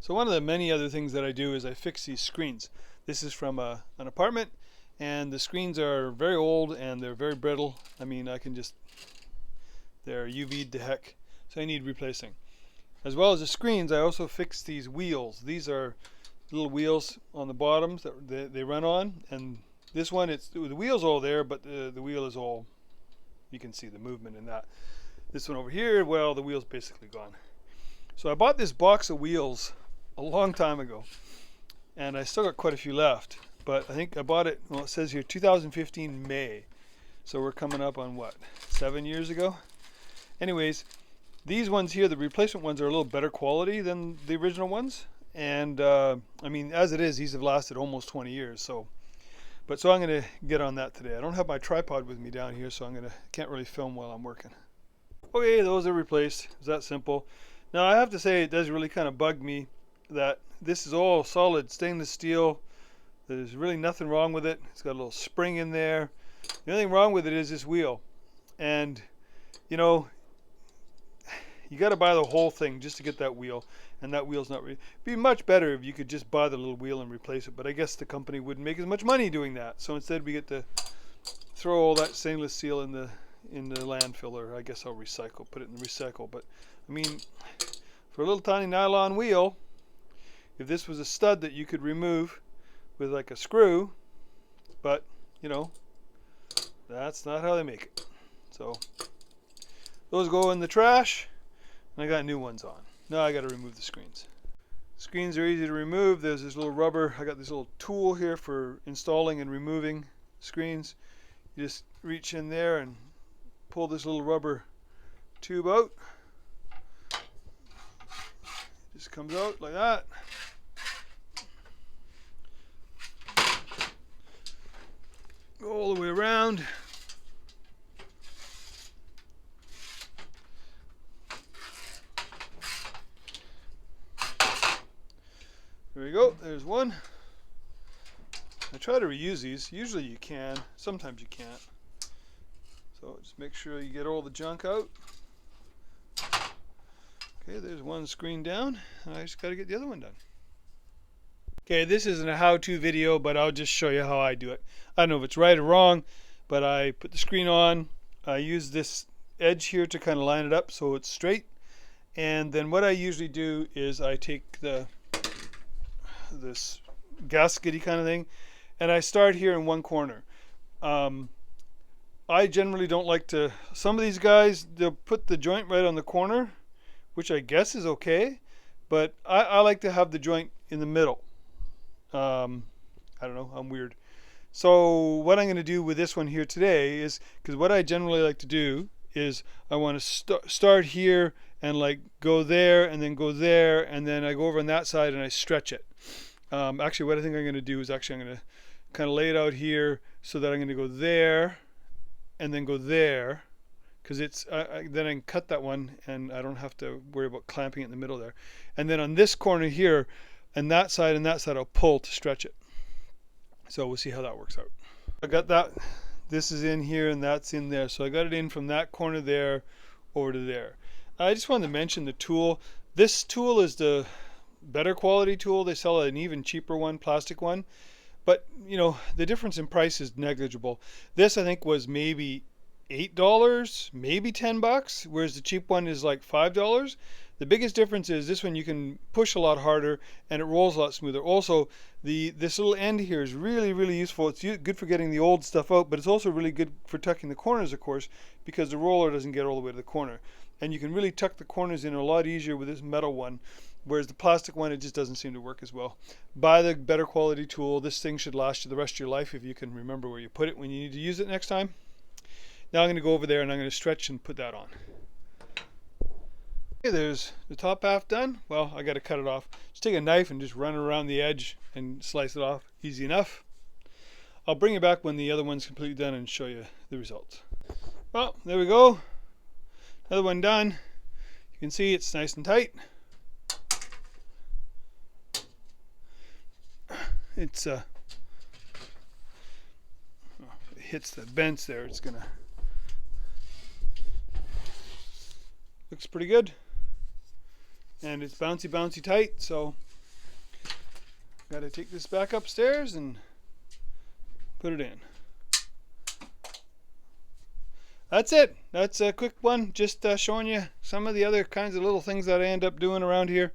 So one of the many other things that I do is I fix these screens. This is from an apartment, and the screens are very old and they're very brittle. I mean, they're UV'd to heck, so I need replacing. As well as the screens, I also fix these wheels. These are little wheels on the bottoms that they run on, and this one, the wheel's all there, but the wheel is all, you can see the movement in that. This one over here, well, the wheel's basically gone. So I bought this box of wheels a long time ago, and I still got quite a few left, but I think I bought it, well, it says here 2015 May, so we're coming up on what, 7 years ago? Anyways, these ones here, the replacement ones, are a little better quality than the original ones, and I mean, as it is, these have lasted almost 20 years, so I'm going to get on that today. I don't have my tripod with me down here, so can't really film while I'm working. Okay, those are replaced. It's that simple. Now I have to say, it does really kind of bug me that this is all solid stainless steel. There's really nothing wrong with it. It's got a little spring in there. The only thing wrong with it is this wheel. And you know, you got to buy the whole thing just to get that wheel, and that wheel's not really. It'd be much better if you could just buy the little wheel and replace it, but I guess the company wouldn't make as much money doing that. So instead we get to throw all that stainless steel in the landfill, or I guess I'll put it in the recycle. But I mean, for a little tiny nylon wheel, if this was a stud that you could remove with like a screw, but you know, that's not how they make it. So those go in the trash, and I got new ones on. Now I got to remove the screens. Screens are easy to remove. There's this little rubber. I got this little tool here for installing and removing screens. You just reach in there and pull this little rubber tube out. Just comes out like that. Go all the way around. There we go, there's one. I try to reuse these. Usually you can, sometimes you can't. So just make sure you get all the junk out. Okay, there's one screen down. I just got to get the other one done. Okay, this isn't a how-to video, but I'll just show you how I do it. I don't know if it's right or wrong, but I put the screen on. I use this edge here to kind of line it up so it's straight. And then what I usually do is I take this gaskety kind of thing, and I start here in one corner. I generally don't like to, some of these guys, they'll put the joint right on the corner, which I guess is okay, but I like to have the joint in the middle. I don't know, I'm weird. So what I'm going to do with this one here today is, because what I generally like to do is I want to start here and like go there and then go there, and then I go over on that side and I stretch it. Actually, what I think I'm going to do is I'm going to kind of lay it out here so that I'm going to go there and then go there, because then I can cut that one and I don't have to worry about clamping it in the middle there. And then on this corner here and that side I'll pull to stretch it. So we'll see how that works out. I got that, this is in here and that's in there, so I got it in from that corner there over to there. I just wanted to mention the tool. This tool is the better quality tool. They sell an even cheaper one, plastic one, but you know, the difference in price is negligible. This I think was maybe $8, maybe $10, whereas the cheap one is like $5. The biggest difference is this one you can push a lot harder and it rolls a lot smoother. Also, this little end here is really, really useful. It's good for getting the old stuff out, but it's also really good for tucking the corners, of course, because the roller doesn't get all the way to the corner. And you can really tuck the corners in a lot easier with this metal one, whereas the plastic one, it just doesn't seem to work as well. Buy the better quality tool. This thing should last you the rest of your life if you can remember where you put it when you need to use it next time. Now I'm going to go over there and I'm going to stretch and put that on. Okay, there's the top half done. Well, I got to cut it off. Just take a knife and just run it around the edge and slice it off. Easy enough. I'll bring it back when the other one's completely done and show you the results. Well, there we go. Another one done. You can see it's nice and tight. It hits the vents there. It's gonna looks pretty good, and it's bouncy tight. So got to take this back upstairs and put it in. That's it. That's a quick one, just showing you some of the other kinds of little things that I end up doing around here.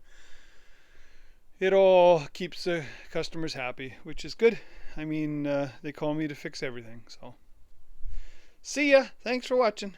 It all keeps the customers happy, which is good. I mean, they call me to fix everything. So, see ya. Thanks for watching.